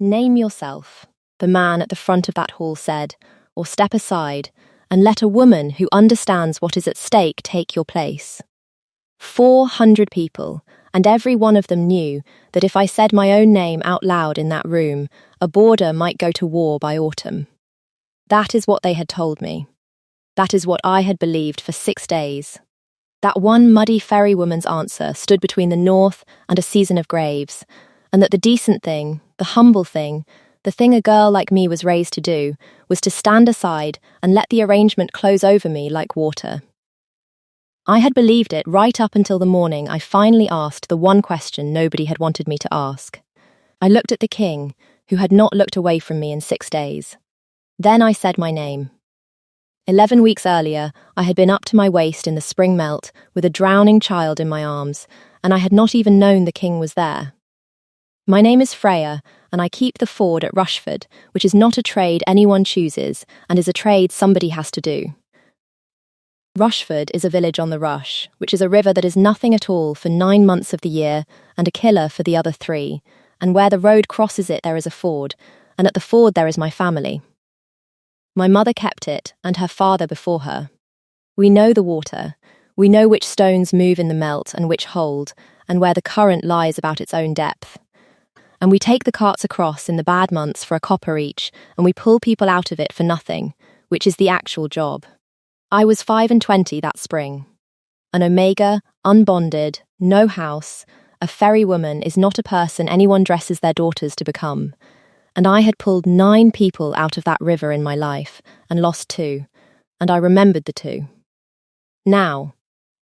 "Name yourself," the man at the front of that hall said, "or step aside, and let a woman who understands what is at stake take your place." 400 people, and every one of them knew that if I said my own name out loud in that room, a border might go to war by autumn. That is what they had told me. That is what I had believed for 6 days. That one muddy ferrywoman's answer stood between the north and a season of graves, and that the decent thing, the humble thing, the thing a girl like me was raised to do, was to stand aside and let the arrangement close over me like water. I had believed it right up until the morning I finally asked the one question nobody had wanted me to ask. I looked at the king, who had not looked away from me in 6 days. Then I said my name. 11 weeks earlier, I had been up to my waist in the spring melt with a drowning child in my arms, and I had not even known the king was there. My name is Freya, and I keep the ford at Rushford, which is not a trade anyone chooses, and is a trade somebody has to do. Rushford is a village on the Rush, which is a river that is nothing at all for 9 months of the year and a killer for the other 3, and where the road crosses it there is a ford, and at the ford there is my family. My mother kept it, and her father before her. We know the water, we know which stones move in the melt and which hold, and where the current lies about its own depth. And we take the carts across in the bad months for a copper each, and we pull people out of it for nothing, which is the actual job. I was 25 that spring. An omega, unbonded, no house, a ferrywoman is not a person anyone dresses their daughters to become. And I had pulled 9 people out of that river in my life, and lost 2, and I remembered the 2. Now,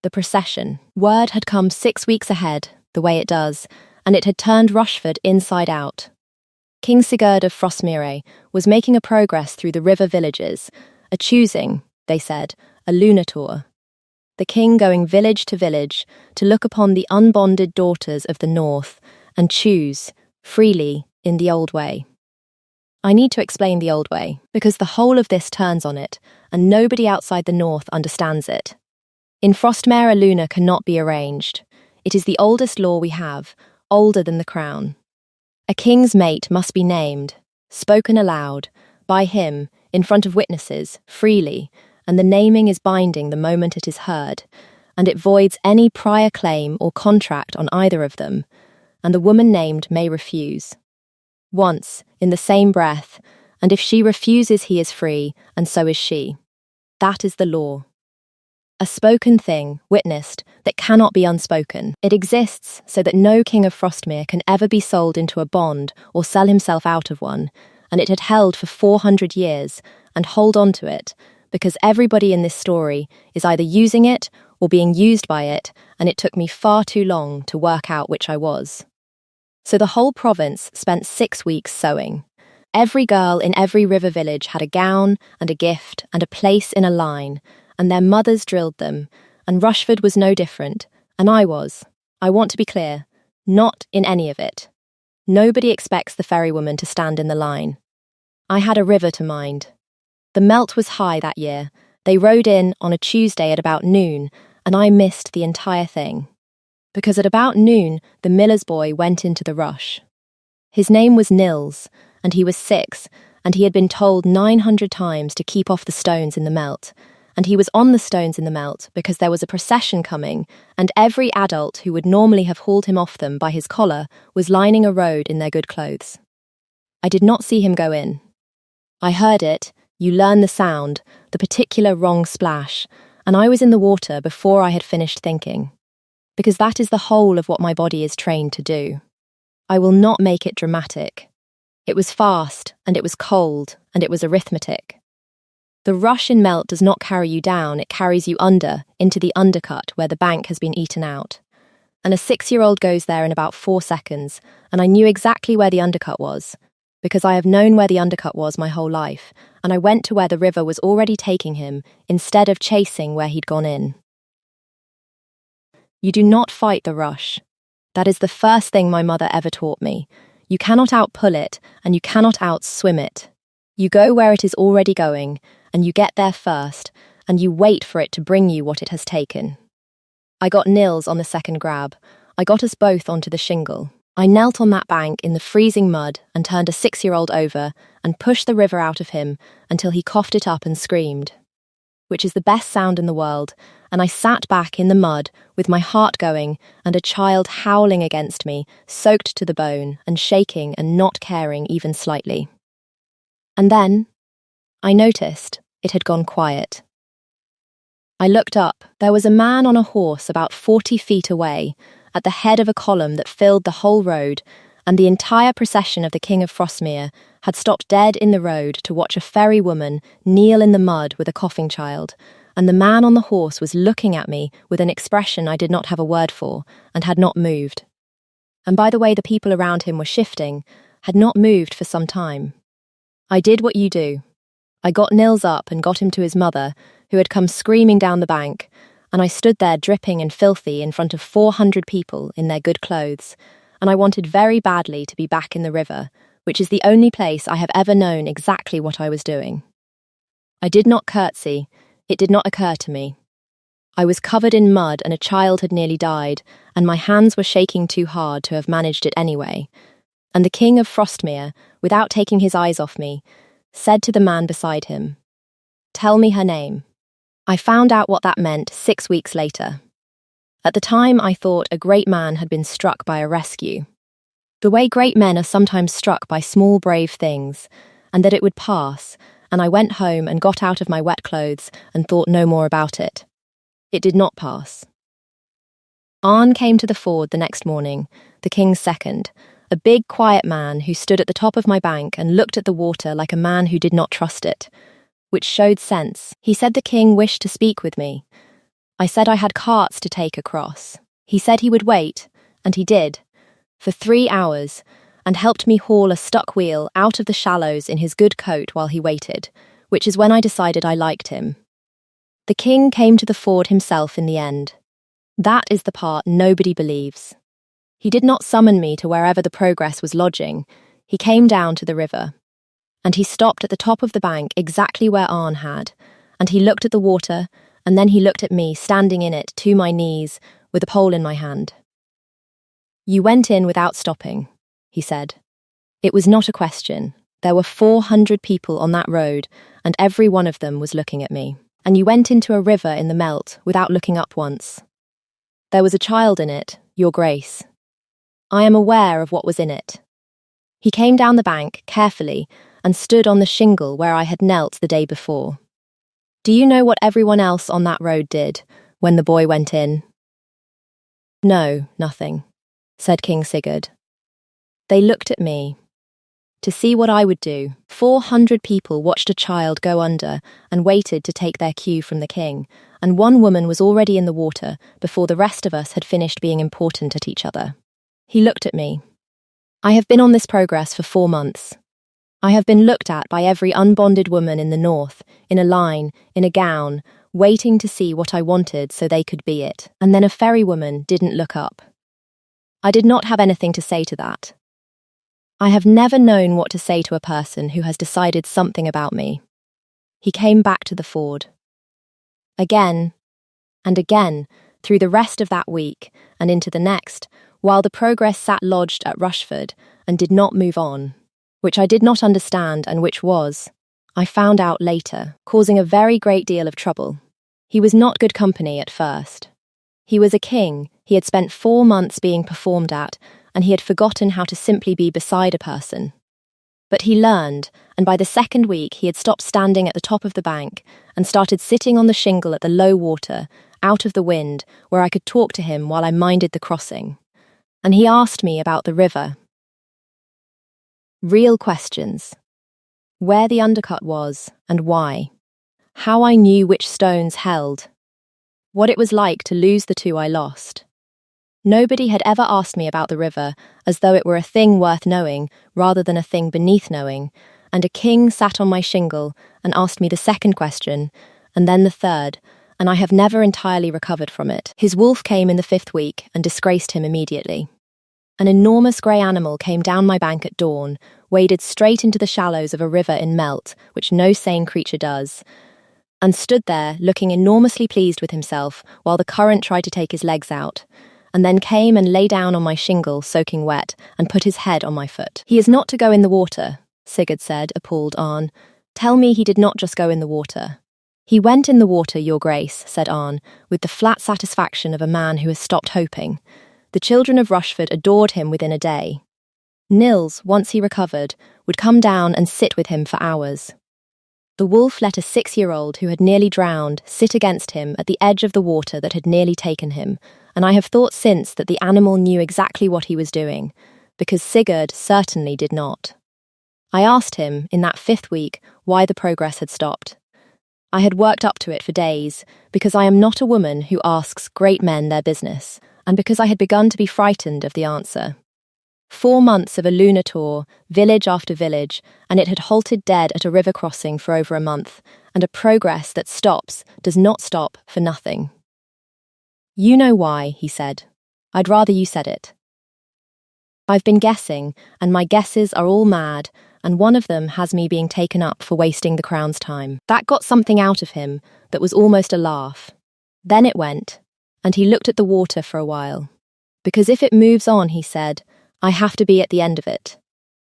the procession. Word had come 6 weeks ahead, the way it does, and it had turned Rushford inside out. King Sigurd of Frostmere was making a progress through the river villages, a choosing, they said, a lunator. The king going village to village to look upon the unbonded daughters of the north and choose, freely, in the old way. I need to explain the old way, because the whole of this turns on it, and nobody outside the north understands it. In Frostmere a luna cannot be arranged. It is the oldest law we have, older than the crown. A king's mate must be named, spoken aloud, by him, in front of witnesses, freely, and the naming is binding the moment it is heard, and it voids any prior claim or contract on either of them, and the woman named may refuse. Once, in the same breath, and if she refuses he is free, and so is she. That is the law. A spoken thing, witnessed, that cannot be unspoken. It exists so that no king of Frostmere can ever be sold into a bond or sell himself out of one, and it had held for 400 years, and hold on to it, because everybody in this story is either using it or being used by it, and it took me far too long to work out which I was. So the whole province spent 6 weeks sewing. Every girl in every river village had a gown and a gift and a place in a line, and their mothers drilled them, and Rushford was no different, and I was, I want to be clear, not in any of it. Nobody expects the ferrywoman to stand in the line. I had a river to mind. The melt was high that year. They rode in on a Tuesday at about noon, and I missed the entire thing. Because at about noon, the miller's boy went into the rush. His name was Nils, and he was 6, and he had been told 900 times to keep off the stones in the melt, and he was on the stones in the melt because there was a procession coming, and every adult who would normally have hauled him off them by his collar was lining a road in their good clothes. I did not see him go in. I heard it, you learn the sound, the particular wrong splash, and I was in the water before I had finished thinking. Because that is the whole of what my body is trained to do. I will not make it dramatic. It was fast, and it was cold, and it was arithmetic. The rush in melt does not carry you down, it carries you under, into the undercut where the bank has been eaten out. And a 6-year-old goes there in about 4 seconds, and I knew exactly where the undercut was, because I have known where the undercut was my whole life, and I went to where the river was already taking him, instead of chasing where he'd gone in. You do not fight the rush. That is the first thing my mother ever taught me. You cannot outpull it, and you cannot outswim it. You go where it is already going, and you get there first, and you wait for it to bring you what it has taken. I got Nils on the second grab. I got us both onto the shingle. I knelt on that bank in the freezing mud and turned a 6-year-old over and pushed the river out of him until he coughed it up and screamed, which is the best sound in the world, and I sat back in the mud with my heart going and a child howling against me, soaked to the bone and shaking and not caring even slightly. And then I noticed it had gone quiet. I looked up. There was a man on a horse about 40 feet away, at the head of a column that filled the whole road, and the entire procession of the King of Frostmere had stopped dead in the road to watch a ferry woman kneel in the mud with a coughing child, and the man on the horse was looking at me with an expression I did not have a word for, and had not moved. And by the way the people around him were shifting, had not moved for some time. I did what you do. I got Nils up and got him to his mother, who had come screaming down the bank, and I stood there dripping and filthy in front of 400 people in their good clothes, and I wanted very badly to be back in the river, which is the only place I have ever known exactly what I was doing. I did not curtsy. It did not occur to me. I was covered in mud and a child had nearly died, and my hands were shaking too hard to have managed it anyway. And the King of Frostmere, without taking his eyes off me, said to the man beside him, "Tell me her name." I found out what that meant 6 weeks later. At the time, I thought a great man had been struck by a rescue. The way great men are sometimes struck by small, brave things, and that it would pass, and I went home and got out of my wet clothes and thought no more about it. It did not pass. Arn came to the ford the next morning, the king's second, a big, quiet man who stood at the top of my bank and looked at the water like a man who did not trust it, which showed sense. He said the king wished to speak with me. I said I had carts to take across. He said he would wait, and he did, for 3 hours, and helped me haul a stuck wheel out of the shallows in his good coat while he waited, which is when I decided I liked him. The king came to the ford himself in the end. That is the part nobody believes. He did not summon me to wherever the progress was lodging. He came down to the river. And he stopped at the top of the bank exactly where Arn had, and he looked at the water, and then he looked at me standing in it to my knees with a pole in my hand. "You went in without stopping," he said. "It was not a question. There were 400 people on that road, and every one of them was looking at me. And you went into a river in the melt without looking up once. There was a child in it, Your Grace. I am aware of what was in it." He came down the bank, carefully, and stood on the shingle where I had knelt the day before. Do you know what everyone else on that road did when the boy went in? "No, nothing," said King Sigurd. "They looked at me to see what I would do. 400 people watched a child go under and waited to take their cue from the king, and one woman was already in the water before the rest of us had finished being important at each other. He looked at me. I have been on this progress for 4 months. I have been looked at by every unbonded woman in the north, in a line, in a gown, waiting to see what I wanted so they could be it, and then a ferry woman didn't look up. I did not have anything to say to that. I have never known what to say to a person who has decided something about me. He came back to the ford. Again, and again, through the rest of that week and into the next, while the progress sat lodged at Rushford and did not move on, which I did not understand and which was, I found out later, causing a very great deal of trouble. He was not good company at first. He was a king, he had spent 4 months being performed at, and he had forgotten how to simply be beside a person. But he learned, and by the 2nd week he had stopped standing at the top of the bank and started sitting on the shingle at the low water, out of the wind, where I could talk to him while I minded the crossing. And he asked me about the river. Real questions. Where the undercut was and why. How I knew which stones held. What it was like to lose the 2 I lost. Nobody had ever asked me about the river, as though it were a thing worth knowing rather than a thing beneath knowing, and a king sat on my shingle and asked me the 2nd question, and then the 3rd, and I have never entirely recovered from it. His wolf came in the 5th week and disgraced him immediately. An enormous grey animal came down my bank at dawn, waded straight into the shallows of a river in melt, which no sane creature does, and stood there looking enormously pleased with himself while the current tried to take his legs out, and then came and lay down on my shingle, soaking wet, and put his head on my foot. "He is not to go in the water," Sigurd said, appalled Arn. "Tell me he did not just go in the water." "He went in the water, your grace," said Arn, with the flat satisfaction of a man who has stopped hoping. The children of Rushford adored him within a day. Nils, once he recovered, would come down and sit with him for hours. The wolf let a 6-year-old who had nearly drowned sit against him at the edge of the water that had nearly taken him, and I have thought since that the animal knew exactly what he was doing, because Sigurd certainly did not. I asked him, in that 5th week, why the progress had stopped. I had worked up to it for days, because I am not a woman who asks great men their business, and because I had begun to be frightened of the answer. 4 months of a lunar tour, village after village, and it had halted dead at a river crossing for over a month, and a progress that stops does not stop for nothing. "You know why," he said. "I'd rather you said it." "I've been guessing, and my guesses are all mad, and one of them has me being taken up for wasting the crown's time." That got something out of him that was almost a laugh. Then it went, and he looked at the water for a while. "Because if it moves on," he said, "I have to be at the end of it.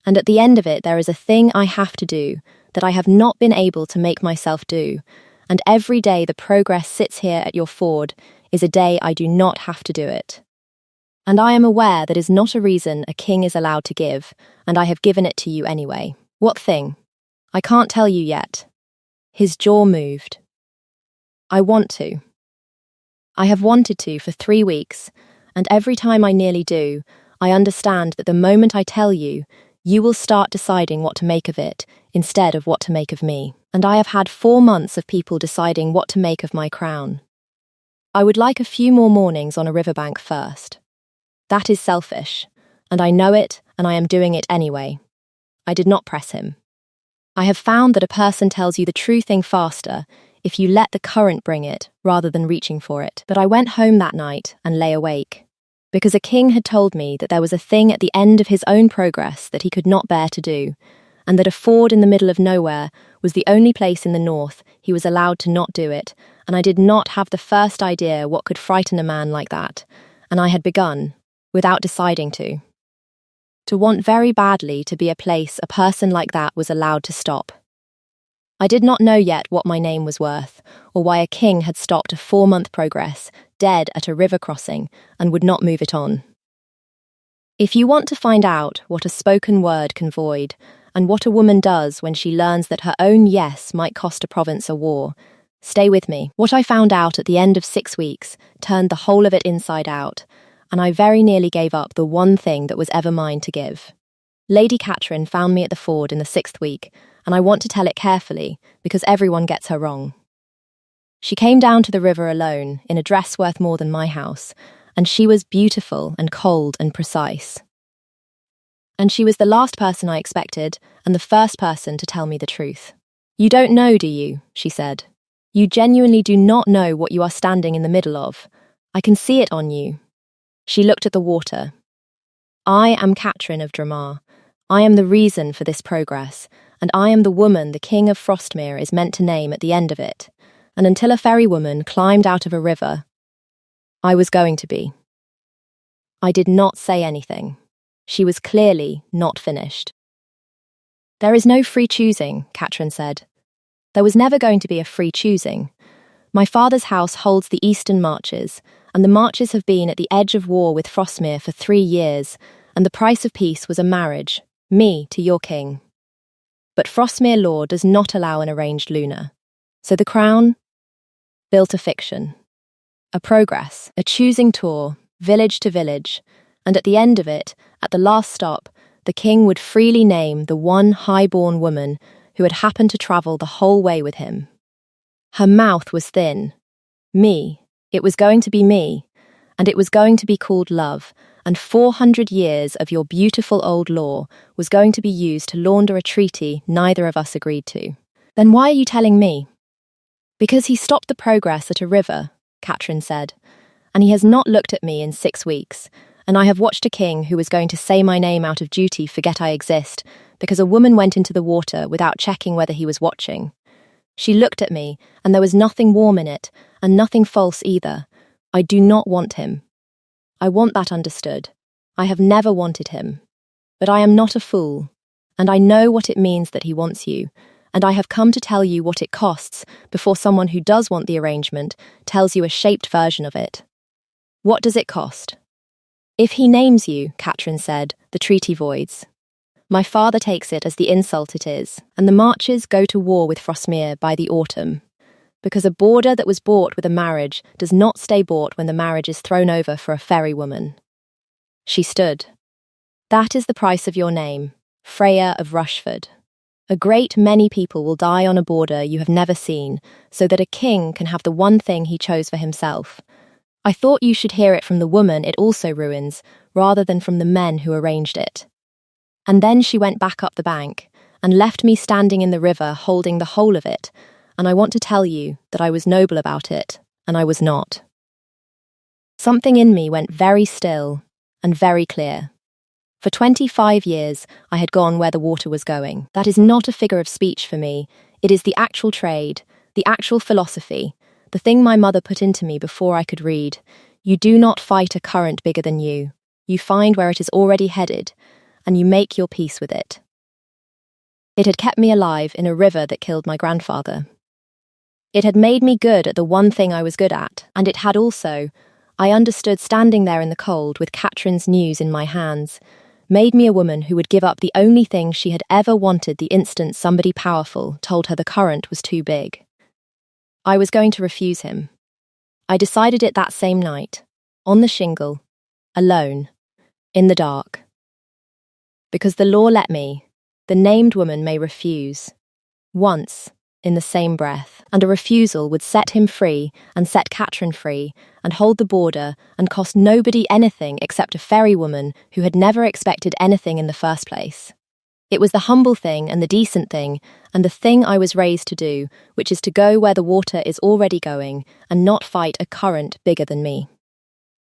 And at the end of it there is a thing I have to do that I have not been able to make myself do, and every day the progress sits here at your ford is a day I do not have to do it. And I am aware that is not a reason a king is allowed to give, and I have given it to you anyway." "What thing?" "I can't tell you yet." His jaw moved. "I want to. I have wanted to for 3 weeks, and every time I nearly do, I understand that the moment I tell you, you will start deciding what to make of it instead of what to make of me. And I have had 4 months of people deciding what to make of my crown. I would like a few more mornings on a riverbank first. That is selfish, and I know it, and I am doing it anyway." I did not press him. "I have found that a person tells you the true thing faster if you let the current bring it rather than reaching for it. But I went home that night and lay awake, because a king had told me that there was a thing at the end of his own progress that he could not bear to do, and that a ford in the middle of nowhere was the only place in the north he was allowed to not do it, and I did not have the first idea what could frighten a man like that, and I had begun, without deciding to want very badly to be a place a person like that was allowed to stop. I did not know yet what my name was worth, or why a king had stopped a 4-month progress, dead at a river crossing, and would not move it on. If you want to find out what a spoken word can void, and what a woman does when she learns that her own yes might cost a province a war, stay with me. What I found out at the end of 6 weeks turned the whole of it inside out, and I very nearly gave up the one thing that was ever mine to give. Lady Catherine found me at the ford in the 6th week, and I want to tell it carefully, because everyone gets her wrong. She came down to the river alone, in a dress worth more than my house, and she was beautiful and cold and precise. And she was the last person I expected, and the first person to tell me the truth. "You don't know, do you?" she said. "You genuinely do not know what you are standing in the middle of. I can see it on you." She looked at the water. "I am Catherine of Dramar. I am the reason for this progress, and I am the woman the King of Frostmere is meant to name at the end of it, and until a fairy woman climbed out of a river, I was going to be." I did not say anything. She was clearly not finished. "There is no free choosing," Catherine said. "There was never going to be a free choosing. My father's house holds the Eastern Marches, and the Marches have been at the edge of war with Frostmere for 3 years, and the price of peace was a marriage, me to your king. But Frostmere law does not allow an arranged lunar. So the crown built a fiction, a progress, a choosing tour, village to village, and at the end of it, at the last stop, the king would freely name the one high-born woman who had happened to travel the whole way with him. Her mouth was thin. Me. It was going to be me, and it was going to be called love, and 400 years of your beautiful old law was going to be used to launder a treaty neither of us agreed to. Then why are you telling me? Because he stopped the progress at a river, Catherine said, and he has not looked at me in 6 weeks, and I have watched a king who was going to say my name out of duty forget I exist, because a woman went into the water without checking whether he was watching. She looked at me, and there was nothing warm in it, and nothing false either. I do not want him. I want that understood. I have never wanted him. But I am not a fool, and I know what it means that he wants you, and I have come to tell you what it costs before someone who does want the arrangement tells you a shaped version of it. What does it cost? If he names you, Catherine said, the treaty voids. My father takes it as the insult it is, and the Marches go to war with Frostmere by the autumn. Because a border that was bought with a marriage does not stay bought when the marriage is thrown over for a ferrywoman. She stood. That is the price of your name, Freya of Rushford. A great many people will die on a border you have never seen, so that a king can have the one thing he chose for himself. I thought you should hear it from the woman it also ruins, rather than from the men who arranged it. And then she went back up the bank, and left me standing in the river holding the whole of it, and I want to tell you that I was noble about it, and I was not. Something in me went very still and very clear. For 25 years, I had gone where the water was going. That is not a figure of speech for me. It is the actual trade, the actual philosophy, the thing my mother put into me before I could read. You do not fight a current bigger than you. You find where it is already headed, and you make your peace with it. It had kept me alive in a river that killed my grandfather. It had made me good at the one thing I was good at, and it had also, I understood standing there in the cold with Catherine's news in my hands, made me a woman who would give up the only thing she had ever wanted the instant somebody powerful told her the current was too big. I was going to refuse him. I decided it that same night, on the shingle, alone, in the dark. Because the law let me, the named woman may refuse. Once, in the same breath, and a refusal would set him free and set Catherine free and hold the border and cost nobody anything except a ferrywoman who had never expected anything in the first place. It was the humble thing and the decent thing and the thing I was raised to do, which is to go where the water is already going and not fight a current bigger than me.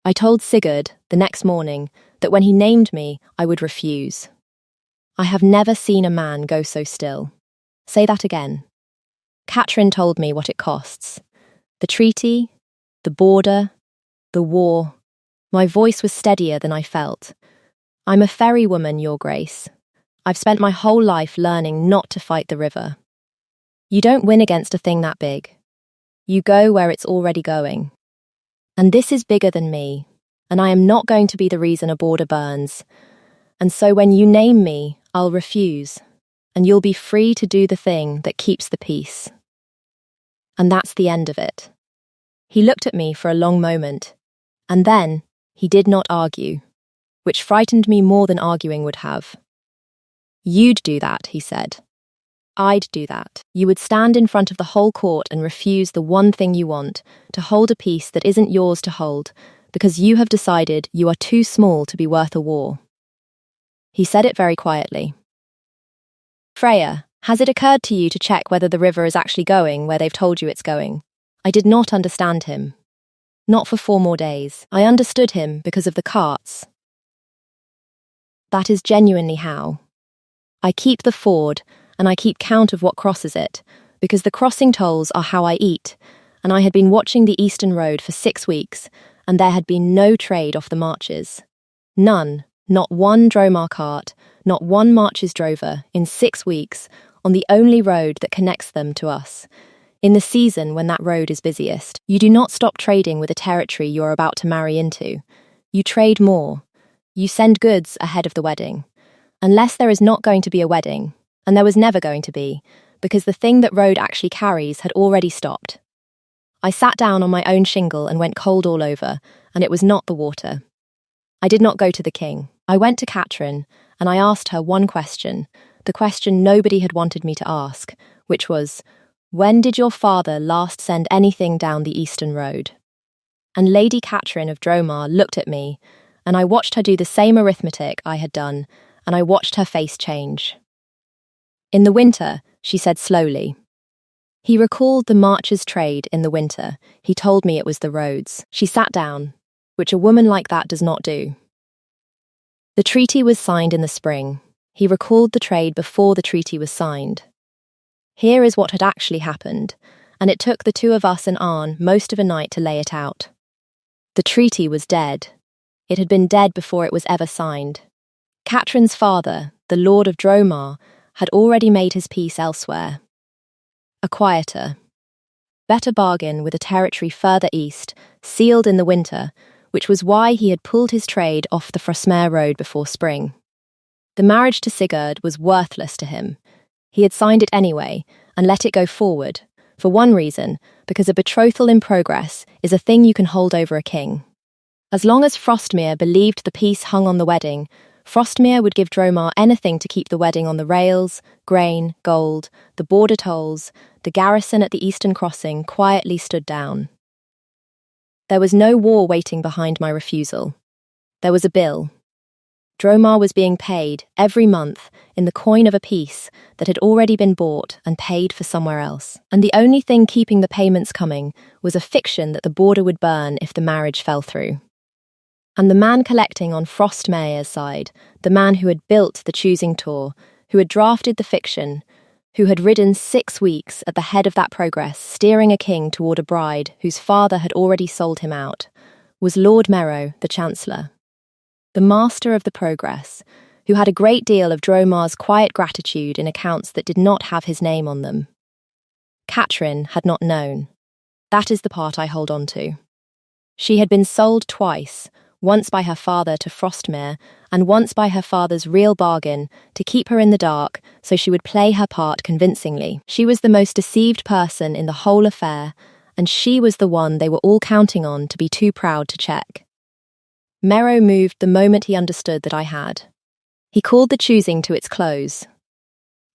I told Sigurd, the next morning, that when he named me, I would refuse. I have never seen a man go so still. Say that again. Catherine told me what it costs. The treaty, the border, the war. My voice was steadier than I felt. I'm a ferrywoman, Your Grace. I've spent my whole life learning not to fight the river. You don't win against a thing that big. You go where it's already going. And this is bigger than me, and I am not going to be the reason a border burns. And so when you name me, I'll refuse, and you'll be free to do the thing that keeps the peace. And that's the end of it. He looked at me for a long moment, and then he did not argue, which frightened me more than arguing would have. You'd do that, he said. I'd do that. You would stand in front of the whole court and refuse the one thing you want, to hold a peace that isn't yours to hold, because you have decided you are too small to be worth a war. He said it very quietly. Freya, has it occurred to you to check whether the river is actually going where they've told you it's going? I did not understand him. Not for 4 more days. I understood him because of the carts. That is genuinely how. I keep the ford, and I keep count of what crosses it, because the crossing tolls are how I eat, and I had been watching the Eastern Road for 6 weeks, and there had been no trade off the marches. None, not one dromar cart, not one marches drover, in 6 weeks, on the only road that connects them to us. In the season when that road is busiest, you do not stop trading with a territory you are about to marry into. You trade more. You send goods ahead of the wedding. Unless there is not going to be a wedding, and there was never going to be, because the thing that road actually carries had already stopped. I sat down on my own shingle and went cold all over, and it was not the water. I did not go to the king. I went to Catherine, and I asked her one question, the question nobody had wanted me to ask, which was, when did your father last send anything down the Eastern Road? And Lady Catherine of Dromar looked at me, and I watched her do the same arithmetic I had done, and I watched her face change. In the winter, she said slowly. He recalled the marches trade in the winter. He told me it was the roads. She sat down, which a woman like that does not do. The treaty was signed in the spring. He recalled the trade before the treaty was signed. Here is what had actually happened, and it took the 2 of us and Arn most of a night to lay it out. The treaty was dead. It had been dead before it was ever signed. Catherine's father, the Lord of Dromar, had already made his peace elsewhere. A quieter, better bargain with a territory further east, sealed in the winter, which was why he had pulled his trade off the Frostmere road before spring. The marriage to Sigurd was worthless to him. He had signed it anyway, and let it go forward, for one reason, because a betrothal in progress is a thing you can hold over a king. As long as Frostmere believed the peace hung on the wedding, Frostmere would give Dromar anything to keep the wedding on the rails, grain, gold, the border tolls, the garrison at the eastern crossing quietly stood down. There was no war waiting behind my refusal. There was a bill. Dromar was being paid, every month, in the coin of a peace that had already been bought and paid for somewhere else. And the only thing keeping the payments coming was a fiction that the border would burn if the marriage fell through. And the man collecting on Frostmere's side, the man who had built the choosing tour, who had drafted the fiction, who had ridden 6 weeks at the head of that progress, steering a king toward a bride whose father had already sold him out, was Lord Merrow, the Chancellor. The master of the progress, who had a great deal of Dromar's quiet gratitude in accounts that did not have his name on them. Catherine had not known. That is the part I hold on to. She had been sold twice, once by her father to Frostmere, and once by her father's real bargain to keep her in the dark so she would play her part convincingly. She was the most deceived person in the whole affair, and she was the one they were all counting on to be too proud to check. Merrow moved the moment he understood that I had. He called the choosing to its close.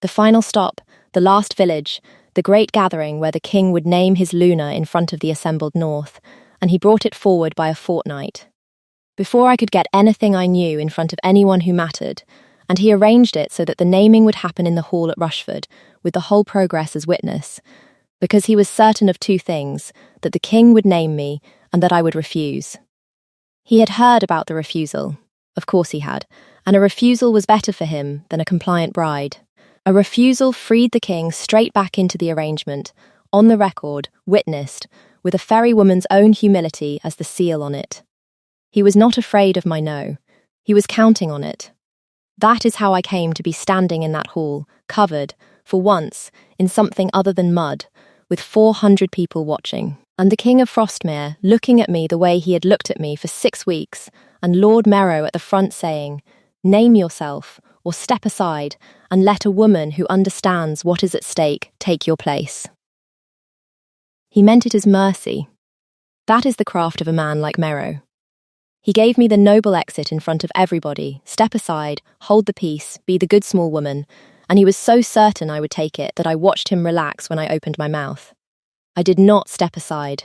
The final stop, the last village, the great gathering where the king would name his Luna in front of the assembled north, and he brought it forward by a fortnight. Before I could get anything I knew in front of anyone who mattered, and he arranged it so that the naming would happen in the hall at Rushford, with the whole progress as witness, because he was certain of two things, that the king would name me and that I would refuse. He had heard about the refusal. Of course he had, and a refusal was better for him than a compliant bride. A refusal freed the king straight back into the arrangement, on the record, witnessed, with a ferrywoman's own humility as the seal on it. He was not afraid of my no. He was counting on it. That is how I came to be standing in that hall, covered, for once, in something other than mud, with 400 people watching. And the King of Frostmere looking at me the way he had looked at me for 6 weeks, and Lord Merrow at the front saying, "Name yourself, or step aside, and let a woman who understands what is at stake take your place." He meant it as mercy. That is the craft of a man like Merrow. He gave me the noble exit in front of everybody, step aside, hold the peace, be the good small woman, and he was so certain I would take it that I watched him relax when I opened my mouth. I did not step aside.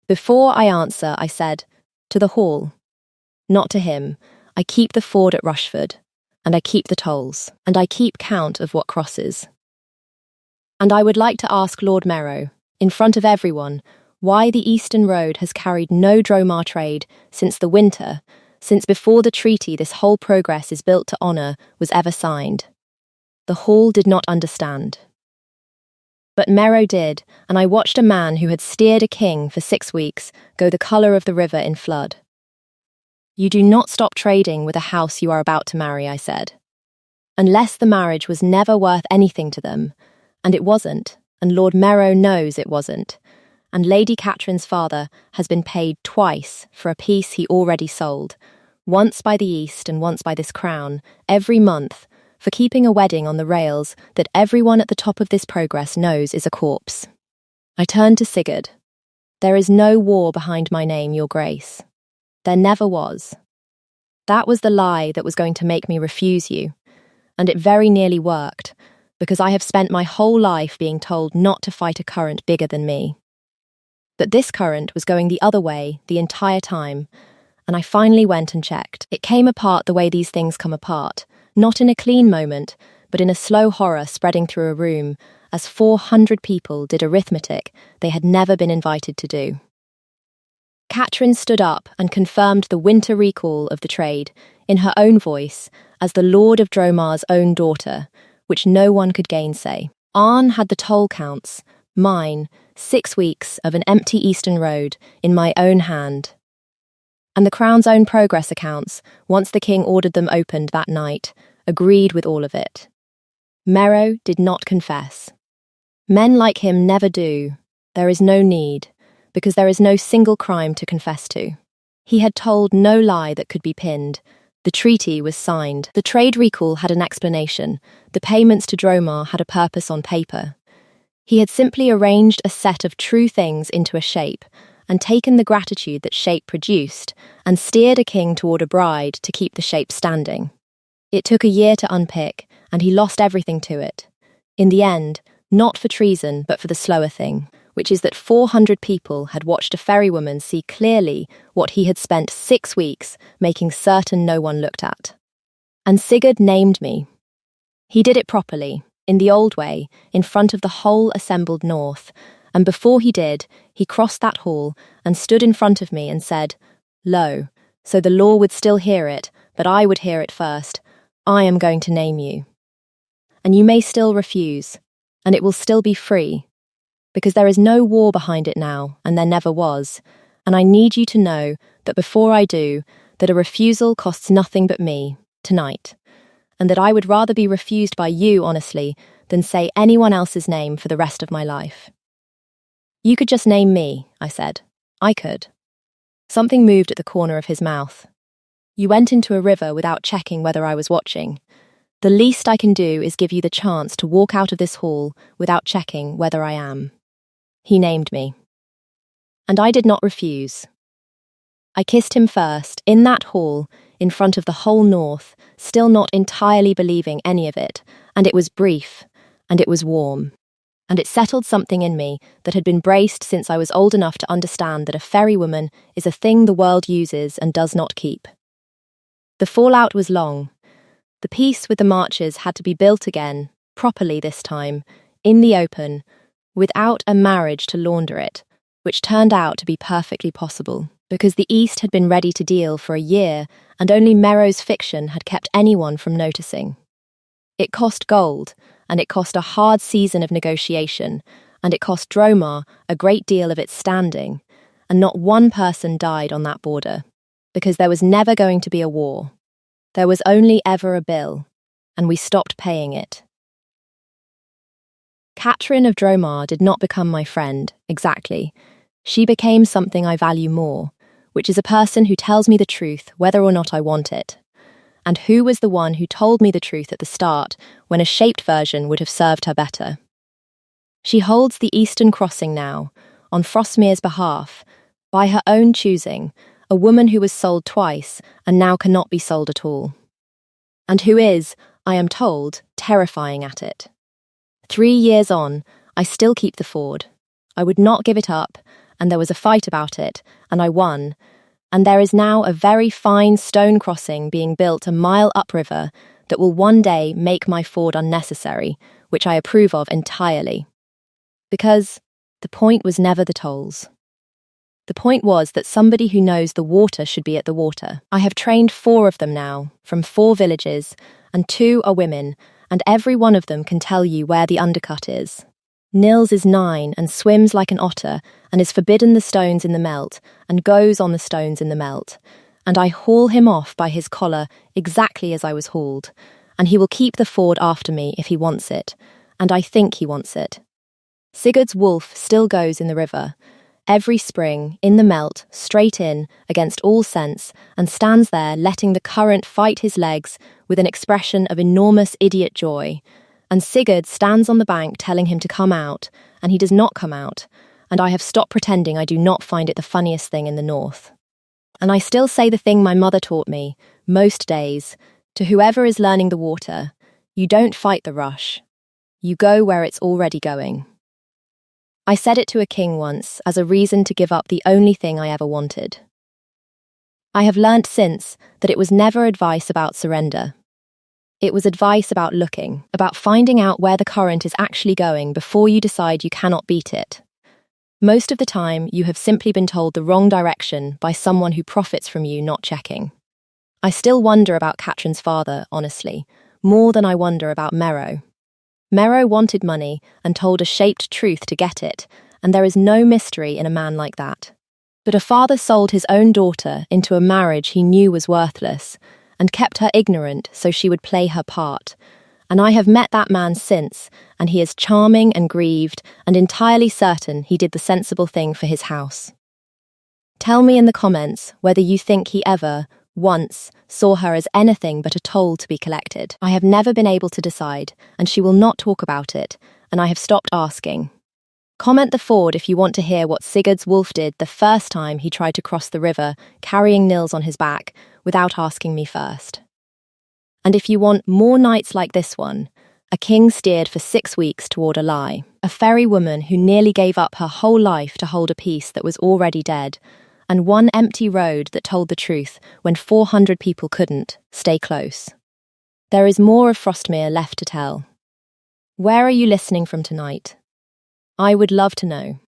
Before I answer, I said, "To the hall." Not to him. I keep the ford at Rushford, and I keep the tolls, and I keep count of what crosses. And I would like to ask Lord Merrow, in front of everyone, why the Eastern Road has carried no Dromar trade since the winter, since before the treaty this whole progress is built to honour was ever signed. The hall did not understand. But Merrow did, and I watched a man who had steered a king for 6 weeks go the colour of the river in flood. "You do not stop trading with a house you are about to marry," I said. Unless the marriage was never worth anything to them, and it wasn't, and Lord Merrow knows it wasn't, and Lady Catherine's father has been paid twice for a piece he already sold, once by the East and once by this crown, every month, for keeping a wedding on the rails that everyone at the top of this progress knows is a corpse. I turned to Sigurd. "There is no war behind my name, Your Grace. There never was. That was the lie that was going to make me refuse you, and it very nearly worked, because I have spent my whole life being told not to fight a current bigger than me. But this current was going the other way the entire time, and I finally went and checked. It came apart the way these things come apart, not in a clean moment, but in a slow horror spreading through a room, as 400 people did arithmetic they had never been invited to do. Catherine stood up and confirmed the winter recall of the trade, in her own voice, as the Lord of Dromar's own daughter, which no one could gainsay. Arn had the toll counts, mine, 6 weeks of an empty Eastern Road, in my own hand. And the crown's own progress accounts, once the king ordered them opened that night, agreed with all of it. Mero did not confess. Men like him never do. There is no need, because there is no single crime to confess to. He had told no lie that could be pinned. The treaty was signed. The trade recall had an explanation. The payments to Dromar had a purpose on paper. He had simply arranged a set of true things into a shape, and taken the gratitude that shape produced, and steered a king toward a bride to keep the shape standing. It took a year to unpick, and he lost everything to it. In the end, not for treason, but for the slower thing, which is that 400 people had watched a ferrywoman see clearly what he had spent 6 weeks making certain no one looked at. And Sigurd named me. He did it properly, in the old way, in front of the whole assembled north, and before he did, he crossed that hall and stood in front of me and said, "Lo, so the law would still hear it, but I would hear it first. I am going to name you. And you may still refuse, and it will still be free, because there is no war behind it now, and there never was, and I need you to know that before I do, that a refusal costs nothing but me, tonight, and that I would rather be refused by you, honestly, than say anyone else's name for the rest of my life." "You could just name me," I said. "I could." Something moved at the corner of his mouth. "You went into a river without checking whether I was watching. The least I can do is give you the chance to walk out of this hall without checking whether I am." He named me. And I did not refuse. I kissed him first, in that hall, in front of the whole north, still not entirely believing any of it, and it was brief, and it was warm. And it settled something in me that had been braced since I was old enough to understand that a ferrywoman is a thing the world uses and does not keep. The fallout was long. The peace with the marches had to be built again, properly this time, in the open, without a marriage to launder it, which turned out to be perfectly possible, because the East had been ready to deal for a year, and only Mero's fiction had kept anyone from noticing. It cost gold, and it cost a hard season of negotiation, and it cost Dromar a great deal of its standing, and not one person died on that border, because there was never going to be a war. There was only ever a bill, and we stopped paying it. Catherine of Dromar did not become my friend, exactly. She became something I value more, which is a person who tells me the truth whether or not I want it. And who was the one who told me the truth at the start, when a shaped version would have served her better? She holds the Eastern Crossing now, on Frostmere's behalf, by her own choosing, a woman who was sold twice and now cannot be sold at all. And who is, I am told, terrifying at it. 3 years on, I still keep the ford. I would not give it up, and there was a fight about it, and I won. And there is now a very fine stone crossing being built a mile upriver that will one day make my ford unnecessary, which I approve of entirely. Because the point was never the tolls. The point was that somebody who knows the water should be at the water. I have trained 4 of them now, from 4 villages, and 2 are women, and every one of them can tell you where the undercut is. Nils is 9 and swims like an otter and is forbidden the stones in the melt and goes on the stones in the melt. And I haul him off by his collar exactly as I was hauled. And he will keep the ford after me if he wants it. And I think he wants it. Sigurd's wolf still goes in the river. Every spring, in the melt, straight in, against all sense, and stands there letting the current fight his legs with an expression of enormous idiot joy. And Sigurd stands on the bank telling him to come out, and he does not come out, and I have stopped pretending I do not find it the funniest thing in the north. And I still say the thing my mother taught me, most days, to whoever is learning the water: you don't fight the rush. You go where it's already going. I said it to a king once as a reason to give up the only thing I ever wanted. I have learnt since that it was never advice about surrender. It was advice about looking, about finding out where the current is actually going before you decide you cannot beat it. Most of the time, you have simply been told the wrong direction by someone who profits from you not checking. I still wonder about Catherine's father, honestly, more than I wonder about Mero. Mero wanted money and told a shaped truth to get it, and there is no mystery in a man like that. But a father sold his own daughter into a marriage he knew was worthless, and kept her ignorant so she would play her part. And I have met that man since, and he is charming and grieved, and entirely certain he did the sensible thing for his house. Tell me in the comments whether you think he ever, once, saw her as anything but a toll to be collected. I have never been able to decide, and she will not talk about it, and I have stopped asking. Comment the ford if you want to hear what Sigurd's wolf did the first time he tried to cross the river, carrying Nils on his back, without asking me first. And if you want more nights like this one, a king steered for 6 weeks toward a lie, a fairy woman who nearly gave up her whole life to hold a peace that was already dead, and one empty road that told the truth when 400 people couldn't. Stay close. There is more of Frostmere left to tell. Where are you listening from tonight? I would love to know.